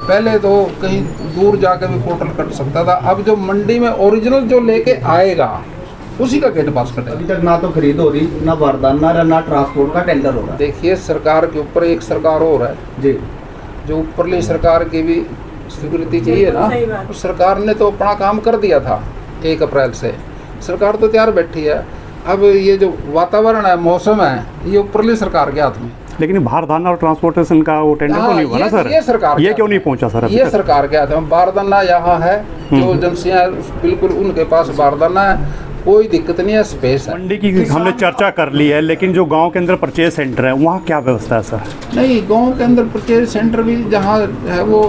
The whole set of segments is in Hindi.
पहले तो कहीं दूर जाके भी पोर्टल कट सकता था, अब जो मंडी में ओरिजिनल जो लेके आएगा उसी का गेट पास कटेगा। अभी तक ना तो खरीद हो रही, ना बारदाना, ना ट्रांसपोर्ट का टेंडर हो रहा है। देखिए सरकार के ऊपर एक सरकार हो रहा है जी, जो ऊपरली सरकार की भी स्वीकृति चाहिए ना। तो सरकार ने तो अपना काम कर दिया था 1 अप्रैल से, सरकार तो तैयार बैठी है। अब ये जो वातावरण है, मौसम है, ये ऊपरली सरकार के हाथ में। लेकिन बारदाना और ट्रांसपोर्टेशन का वो टेंडर तो नहीं हुआ ना सर? ये सरकार ये क्यों नहीं पहुंचा सर? ये सरकार के हाथ में। बारदाना यहाँ है, जो एजेंसियाँ बिल्कुल उनके पास बारदाना है, कोई दिक्कत नहीं है, स्पेस है। मंडी की हमने चर्चा कर ली है, लेकिन जो गांव के अंदर परचेज सेंटर है वहाँ क्या व्यवस्था है सर? नहीं, गांव के अंदर परचेज सेंटर भी जहाँ है वो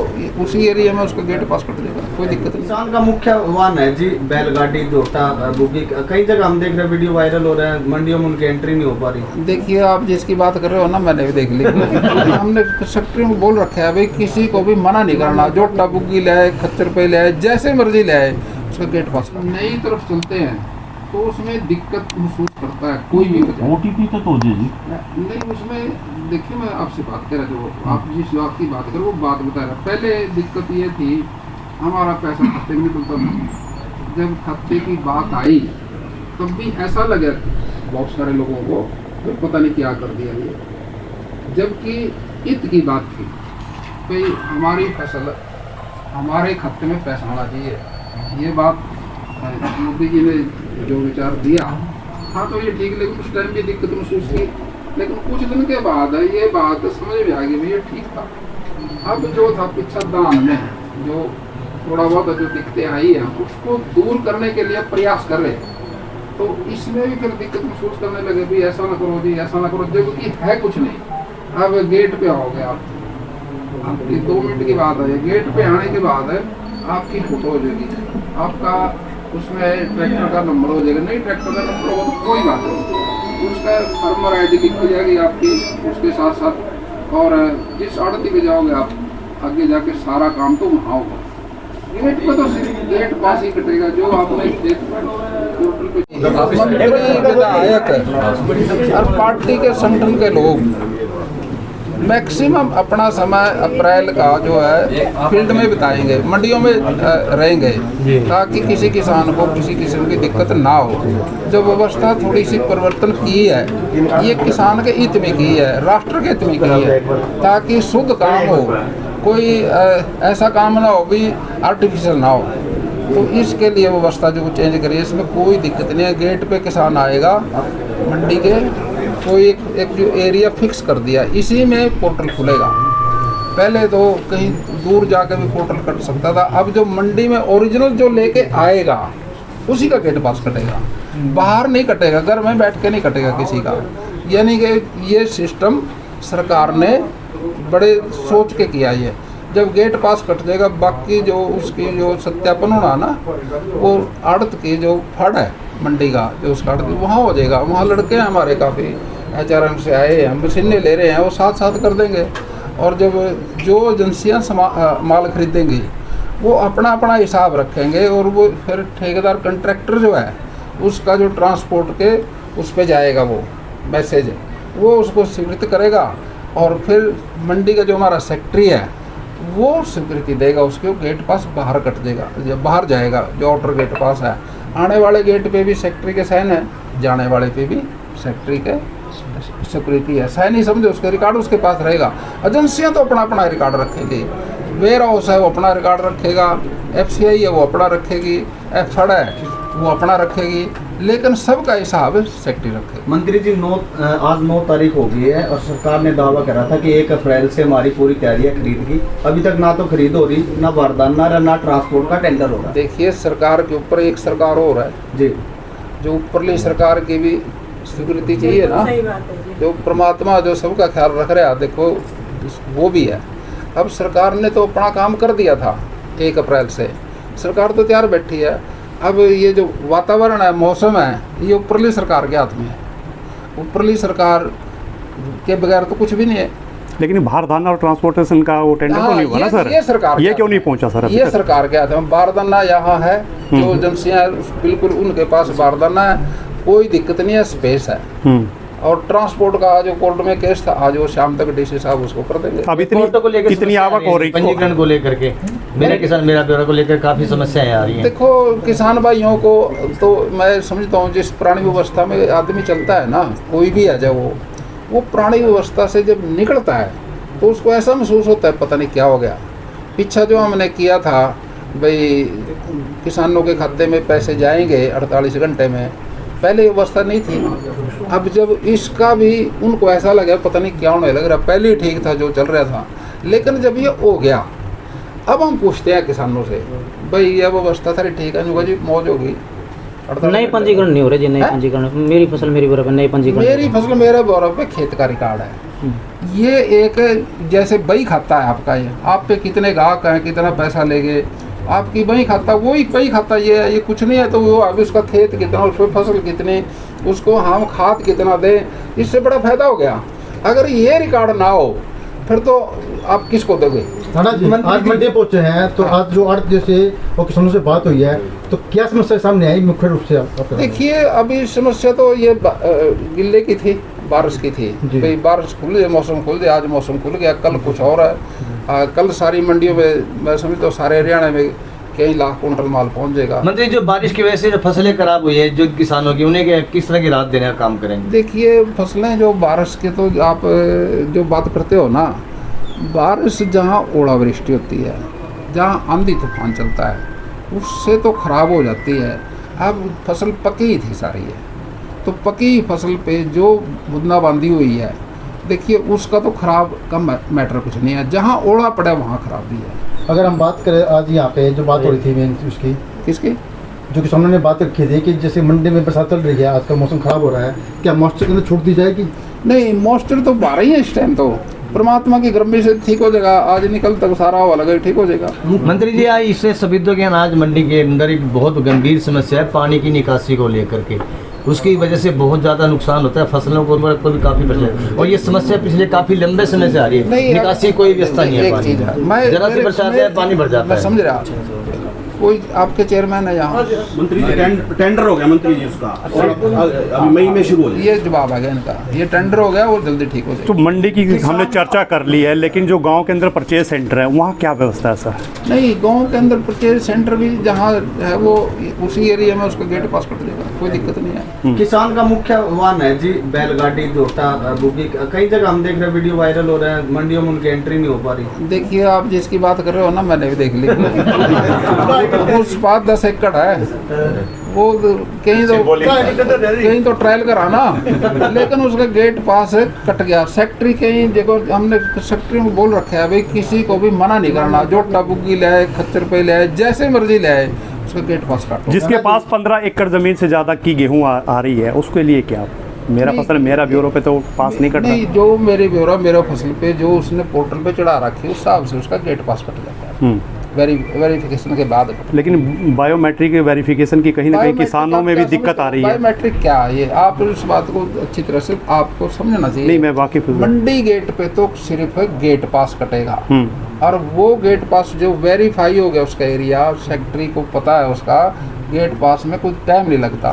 उसी एरिया में उसका गेट पास कर देगा, कोई दिक्कत नहीं। किसान का मुख्य वाहन है जी बैलगाड़ी, जोटा, बुग्गी। कई जगह हम देख रहे हैं, वीडियो वायरल हो रहा है, मंडियों में उनकी एंट्री नहीं हो पा रही। देखिए आप जिसकी बात कर रहे हो ना, मैंने भी देख ली। हमने सेक्रेटरी में बोल रखा है भाई किसी को भी मना नहीं करना, जोटा बुग्गी ले आए, खच्चर पे ले आए, जैसे मर्जी ले आए, उसका गेट पास। नई तरफ चलते हैं तो उसमें दिक्कत महसूस करता है कोई भी। OTP तो जी नहीं, उसमें देखिए मैं आपसे बात कर रहा, जो आप जिस बात की बात करो वो बात बता रहा। पहले दिक्कत ये थी, हमारा पैसा खाते में निकलता था। जब खाते की बात आई तब भी ऐसा लगा बहुत सारे लोगों को तो पता नहीं क्या कर दिया ये, जबकि हित की बात थी भाई हमारी फसल हमारे खाते में पैसा आना चाहिए। ये बात मोदी जी ने जो विचार दिया था तो ये ठीक, लेकिन उस टाइम भी दिक्कत महसूस की, लेकिन कुछ दिन के बाद ये बात समझ में आ गई भाई ये ठीक था। अब जो था पिछा दान में जो थोड़ा बहुत जो दिक्कतें आई हैं उसको दूर करने के लिए प्रयास कर रहे, तो इसमें भी फिर दिक्कत महसूस करने लगे भी ऐसा ना करो जी, ऐसा ना करो, जबकि है कुछ नहीं। अब गेट पे आओगे आप, आपकी 2 मिनट की बात है, गेट पे आने के बाद आपकी फोटो हो जाएगी, आपका उसमें ट्रैक्टर का नंबर हो जाएगा। नहीं ट्रैक्टर का नंबर होगा तो कोई बात नहीं, उसका फार्मर ID लिख हो जाएगी आपकी उसके साथ साथ। और जिस आड़ती पे जाओगे आप आगे जाके सारा काम तो वहाँ होगा। गेट पे तो सिर्फ गेट पास ही कटेगा जो आपने विधायक और पार्टी के संगठन के लोग मैक्सिमम अपना समय अप्रैल का जो है फील्ड में बिताएंगे, मंडियों में रहेंगे, ताकि किसी किसान को किसी किस्म की दिक्कत ना हो। जो व्यवस्था थोड़ी सी परिवर्तन की है ये किसान के हित में की है, राष्ट्र के हित में की है, ताकि शुद्ध काम हो, कोई ऐसा काम ना हो भी आर्टिफिशियल ना हो। तो इसके लिए व्यवस्था जो चेंज करिए, इसमें कोई दिक्कत नहीं है। गेट पे किसान आएगा, मंडी के कोई एक जो एरिया फिक्स कर दिया इसी में पोर्टल खुलेगा। पहले तो कहीं दूर जाके भी पोर्टल कट सकता था, अब जो मंडी में ओरिजिनल जो लेके आएगा उसी का गेट पास कटेगा, बाहर नहीं कटेगा, घर में बैठ के नहीं कटेगा किसी का। यानी कि ये सिस्टम सरकार ने बड़े सोच के किया। ये जब गेट पास कट जाएगा, बाकी जो उसकी जो सत्यापन होना ना, वो आड़त की जो फड़ है मंडी का जो उसका आड़त वहाँ हो जाएगा। वहाँ लड़के हैं हमारे काफ़ी HRM से आए हैं, मशीनें ले रहे हैं, वो साथ साथ कर देंगे। और जब जो एजेंसियाँ माल खरीदेंगी वो अपना अपना हिसाब रखेंगे, और वो फिर ठेकेदार कंट्रैक्टर जो है उसका जो ट्रांसपोर्ट के उस पर जाएगा वो मैसेज, वो उसको स्वीकृत करेगा, और फिर मंडी का जो हमारा सेक्रेटरी है वो स्वीकृति देगा, उसके गेट पास बाहर कट देगा, जब बाहर जाएगा जो आउटर गेट पास है। आने वाले गेट पे भी सेक्रेटरी के साइन है, जाने वाले पे भी सेक्रेटरी के स्वीकृति है, साइन ही समझो, उसके रिकॉर्ड उसके पास रहेगा। एजेंसियां तो अपना अपना रिकॉर्ड रखेगी, वेयर हाउस है वो अपना रिकॉर्ड रखेगा, FCI है वो अपना रखेगी, FD है वो अपना रखेगी, लेकिन सबका हिसाब सेक्रेटरी रखेगा। मंत्री जी आज 9 तारीख हो गई है और सरकार ने दावा करा था कि 1 अप्रैल से हमारी पूरी तैयारी है खरीद की। अभी तक ना तो खरीद हो रही, ना बारदाना, ना ट्रांसपोर्ट का टेंडर हो रहा है। देखिए सरकार के ऊपर एक सरकार हो रहा है जी, जो ऊपरली सरकार की भी स्वीकृति चाहिए ना, जो परमात्मा जो सबका ख्याल रख रहा है, देखो वो भी है। अब सरकार ने तो अपना काम कर दिया था 1 अप्रैल से, सरकार तो तैयार बैठी है। अब ये जो वातावरण है, मौसम है, ये ऊपरली सरकार के हाथ में है, ऊपरली सरकार के बगैर तो कुछ भी नहीं है। लेकिन बारदाना और ट्रांसपोर्टेशन का वो टेंडर तो नहीं हुआ ना सर? ये सरकार ये क्यों नहीं पहुंचा सर? ये सरकार के हाथ में। बारदाना यहाँ है, जो एजेंसियाँ बिल्कुल उनके पास बारदाना है, कोई दिक्कत नहीं है, स्पेस है। और ट्रांसपोर्ट का जो कोर्ट में केस था, आज वो शाम तक डीसी साहब उसको कर देंगे। अब कोर्ट को लेकर इतनी आवक हो रही पंजीकरण को लेकर के मेरा किसान मेरा ब्यौरा को लेकर काफ़ी समस्याएं आ रही हैं। देखो किसान भाइयों को तो मैं समझता हूँ, जिस पुरानी व्यवस्था में आदमी चलता है ना, कोई भी आ जाए वो पुरानी व्यवस्था से जब निकलता है तो उसको ऐसा महसूस होता है पता नहीं क्या हो गया। पीछा जो हमने किया था भाई किसानों के खाते में पैसे जाएंगे 48 घंटे में, पहले ये व्यवस्था नहीं थी। अब जब इसका भी उनको ऐसा लगा पता नहीं क्या होने लग रहा, पहले ही ठीक था जो चल रहा था, लेकिन जब ये हो गया अब हम पूछते हैं किसानों से भाई ये व्यवस्था सारी ठीक है, जी मौज होगी। नए पंजीकरण नहीं हो रहे जी, नए पंजीकरण मेरी फसल मेरी ब्यौरा पे नए पंजीकरण, मेरी फसल मेरे ब्यौरा पे खेत का रिकॉर्ड है। ये एक जैसे बही खाता है आपका, ये आप पे कितने गाहक हैं, कितना पैसा लेंगे, आपकी बही खाता वही बही खाता ये कुछ नहीं है। तो वो अभी उसका खेत कितना, उस पर फसल कितनी, उसको हम खाद कितना दें, इससे बड़ा फायदा हो गया। अगर ये रिकॉर्ड ना हो फिर तो आप किसको दोगे। आज मंडी पहुंचे हैं तो आज जो आड़त जैसे और किसानों से बात हुई है तो क्या समस्या सामने आई मुख्य रूप से? देखिए अभी समस्या तो ये गिल्ले की थी, बारिश की थी। भाई बारिश खुल गई, मौसम खुल गया, आज मौसम खुल गया, कल कुछ और है। कल सारी मंडियों में मैं समझता हूँ सारे हरियाणा में कई लाख कुंटल माल पहुंच जाएगा। मंत्री जो बारिश की वजह से जो फसलें खराब हुई है जो किसानों की, उन्हें किस तरह की राहत देने का काम करेंगे? देखिए फसलें जो बारिश के, तो आप जो बात करते हो ना, बारिश जहाँ ओलावृष्टि होती है, जहाँ आंधी तूफान चलता है, उससे तो खराब हो जाती है। अब फसल पकी ही थी सारी है, तो पकी फसल पे जो बूंदाबांदी हुई है, देखिए उसका तो खराब का मैटर कुछ नहीं है, जहाँ ओला पड़ा वहाँ खराबी है। अगर हम बात करें आज यहाँ पे जो बात हो रही थी मेन उसकी, किसकी? जो किसानों ने बात रखी थी कि जैसे मंडी में बरसात चल रही है, आजकल मौसम खराब हो रहा है, क्या मॉइस्चर के अंदर छूट दी जाएगी? नहीं, मॉइस्चर तो बारह ही है इस टाइम, तो परमात्मा की गर्मी से ठीक हो जाएगा। आज निकल तक सारा हवा लगा ठीक हो जाएगा। मंत्री जी आज इससे सबितों के अनाज मंडी के अंदर एक बहुत गंभीर समस्या है पानी की निकासी को लेकर के, उसकी वजह से बहुत ज़्यादा नुकसान होता है, फसलों को भी काफ़ी परेशान, और ये समस्या पिछले काफ़ी लंबे समय से आ रही है। निकासी कोई व्यवस्था नहीं है, पानी जरा सी बरसात है पानी भर जाता है। समझ रहा कोई आपके चेयरमैन है यहाँ? मंत्री जी टेंडर हो गया मंत्री जी उसका, और अभी मई में शुरू हो जाएगा। ये जवाब आ गया इनका, ये टेंडर हो गया वो जल्दी ठीक हो जाएगा। तो मंडी की हमने चर्चा कर ली है, लेकिन जो गांव के अंदर परचेज सेंटर है वहाँ क्या व्यवस्था है सर? नहीं, गांव के अंदर परचेज सेंटर भी जहाँ है वो उसी एरिया में उसका गेट पास कर देगा, कोई दिक्कत नहीं है। किसान का मुख्य वाहन है जी बैलगाड़ी, जोटा, बुगी, कई जगह हम देख रहे हैं वीडियो वायरल हो रहे हैं, मंडियों में उनकी एंट्री नहीं हो पा रही। देखिए आप जिसकी बात कर रहे हो ना, मैंने भी देख ली। उस बात 10 एकड़ है, वो कहीं तो ट्रायल कराना, लेकिन उसका गेट पास कट गया। सेक्रेटरी कहीं देखो, हमने सेक्रेटरी में बोल रखा है भाई किसी को भी मना नहीं करना, जोटा बुग्गी ले आए, खच्चर पे ले आए, जैसे मर्जी ले आए, उसका गेट पास काटो। जिसके पास 15 एकड़ जमीन से ज़्यादा की गेहूँ आ रही है उसके लिए क्या? मेरा फसल मेरा ब्यूरो पे तो पास नहीं कट रहा। नहीं, जो मेरे ब्यूरो मेरा फसल पे जो उसने पोर्टल पे चढ़ा रखी है उस हिसाब से उसका गेट पास कट जाता है वेरिफिकेशन के बाद। लेकिन बायोमेट्रिक वेरिफिकेशन की कहीं ना कहीं किसानों में भी दिक्कत आ रही है। बायोमेट्रिक क्या है ये, आप इस बात को अच्छी तरह से आपको समझना चाहिए। नहीं, मैं वाकिफ हूं। मंडी गेट पे तो सिर्फ गेट पास कटेगा, और वो गेट पास जो वेरीफाई हो गया उसका एरिया, सेक्रेटरी को पता है उसका गेट पास में कुछ टाइम नहीं लगता।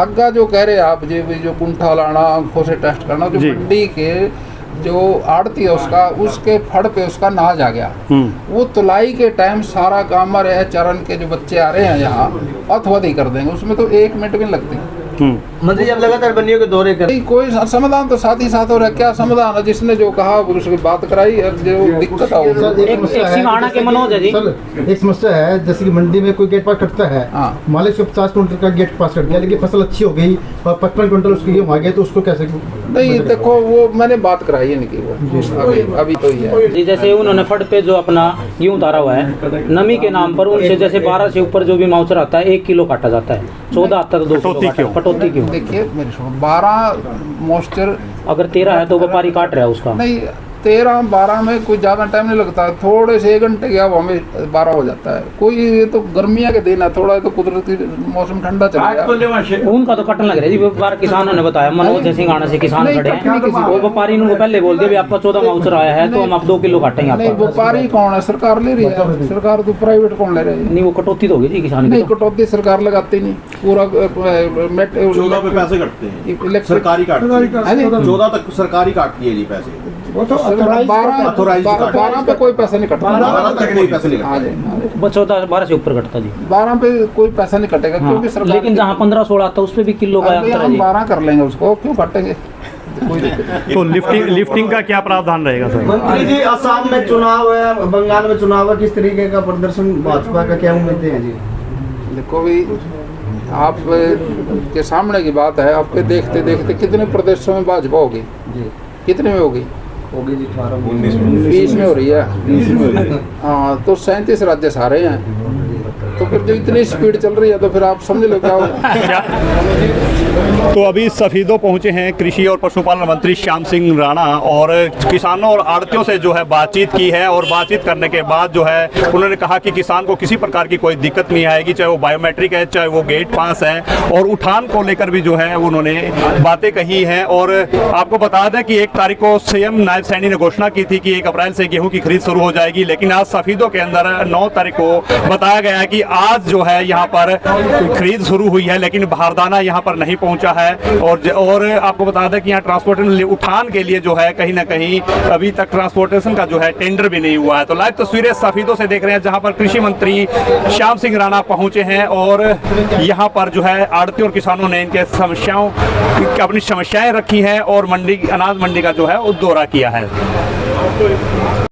आगा जो कह रहे आप जो कुंठा लाना, आंखों से टेस्ट करना, जो मंडी के जो आड़ती है उसके फड़ पे उसका नाज आ गया, वो तुलाई के टाइम सारा काम आ रहा है। चरण के जो बच्चे आ रहे हैं यहाँ अथवादी कर देंगे, उसमें तो 1 मिनट भी नहीं लगती। मंत्री जब लगातार बंदियों के दौरे कर कोई समाधान तो साथ ही साथ हो रहा है। क्या समाधान है? जिसने जो कहा उसकी बात कराई, और जो दिक्कत है एक समस्या है, जैसे कि मंडी में कोई गेट पास कटता है, मान लीजिए 50 क्विंटल का गेट पास कट गया, लेकिन फसल अच्छी हो गई और 55 क्विंटल उसकी गेहूं आ गया, तो उसको कैसे? नहीं देखो, वो मैंने बात कराई है इनकी, वो अभी तो ही है। जैसे उन्होंने फट पे जो अपना गेहूं उतारा हुआ है नमी के नाम पर, उनसे जैसे 12 से ऊपर जो भी माउचर आता है 1 किलो काटा जाता है, 14 तक 200 कटौती क्यों? देखिए मेरे 12 मॉइस्चर अगर 13 है तो व्यापारी काट रहा है उसका। नहीं, 13-12 में कोई ज़्यादा टाइम नहीं लगता, थोड़े से 1 घंटे गया वो हमें 12 हो जाता है। कोई ये तो गर्मियाँ के दिन है, थोड़ा तो कुदरती मौसम ठंडा चला गया। उनका तो कटन लग रहा है जी, व्यापार किसानों ने बताया, मनोज सिंह आना से किसान नहीं, खड़े कटनी हैं, किसी को। वो व्यापारी इनको पहले बोल दिया भी आपका 14 माउसर आया है तो हम आप 2 किलो काटेंगे नहीं, आपका। व्यापारी कौन है? सरकार ले रही है, सरकार तो प्राइवेट कौन ले रही है? नहीं वो कटौती तो होगी जी किसान नहीं, की तो। कटौती सरकार लगाती नहीं, पूरा 14 पे पैसे कटते हैं, सरकारी काटती है। 14 तक सरकारी काटती है जी पैसे। वो तो 12 पे कोई पैसा नहीं कटता, 12 तक कोई पैसे नहीं हाँ कटते। जी, हाँ जी। 14-12 से ऊपर कटता जी। 12 पे कोई पैसा नहीं कटेगा, हाँ, क्योंकि सरकार लेकिन जहाँ 15-16 आता है उस पे भी किलो का अभी अंतर है हम जी। 12 कर लेंगे, उसको क्यों काटेंगे? कोई दिक्कत नहीं। तो लिफ्टिंग का क्या प्रावधान रहेगा सर? मंत्री जी, असम में चुनाव है, बंगाल में चुनाव है, किस तरीके का प्रदर्शन भाजपा का क्या उम्मीदें हैं जी? देखो भी, आप के सामने की बात है, आपके देखते देखते कितने प्रदेशों में भाजपा होगी? कितने में होगी? होगी जी 20 में हो रही है। हाँ, तो 37 राज्य सारे हैं, तो फिर जो इतनी स्पीड चल रही है तो फिर आप समझ लो क्या होगा। तो अभी सफीदो पहुंचे हैं कृषि और पशुपालन मंत्री श्याम सिंह राणा, और किसानों और आड़तियों से जो है बातचीत की है, और बातचीत करने के बाद जो है उन्होंने कहा कि किसान को किसी प्रकार की कोई दिक्कत नहीं आएगी, चाहे वो बायोमेट्रिक है, चाहे वो गेट पास है, और उठान को लेकर भी जो है उन्होंने बातें कही हैं। और आपको बता दें कि 1 तारीख को सीएम नायब सैनी ने घोषणा की थी कि 1 अप्रैल से गेहूं की खरीद शुरू हो जाएगी, लेकिन आज सफीदो के अंदर 9 तारीख को बताया गया है कि आज जो है यहाँ पर खरीद शुरू हुई है, लेकिन बारदाना यहाँ पर नहीं पहुँचा है। और आपको बता दें कि यहाँ ट्रांसपोर्टेशन उठान के लिए जो है कहीं ना कहीं अभी तक ट्रांसपोर्टेशन का जो है टेंडर भी नहीं हुआ है। तो लाइव तस्वीरें सफीदों से देख रहे हैं, जहाँ पर कृषि मंत्री श्याम सिंह राणा पहुंचे हैं, और यहाँ पर जो है आड़ती और किसानों ने इनके समस्याओं अपनी समस्याएं रखी हैं, और मंडी अनाज मंडी का जो है वो दौरा किया है।